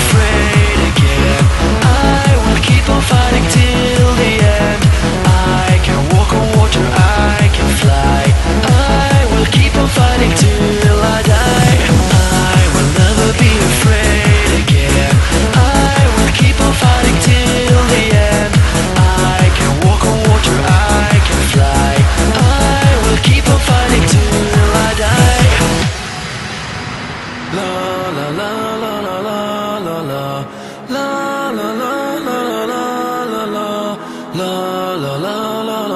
afraid again. I will keep on fighting till the end. I can walk on water, I can fly. I will keep on fighting till I die. I will never be afraid again. I will keep on fighting till the end. I can walk on water, I can fly. I will keep on fighting till I die. La la la la la la la la la la la la la la la la la la la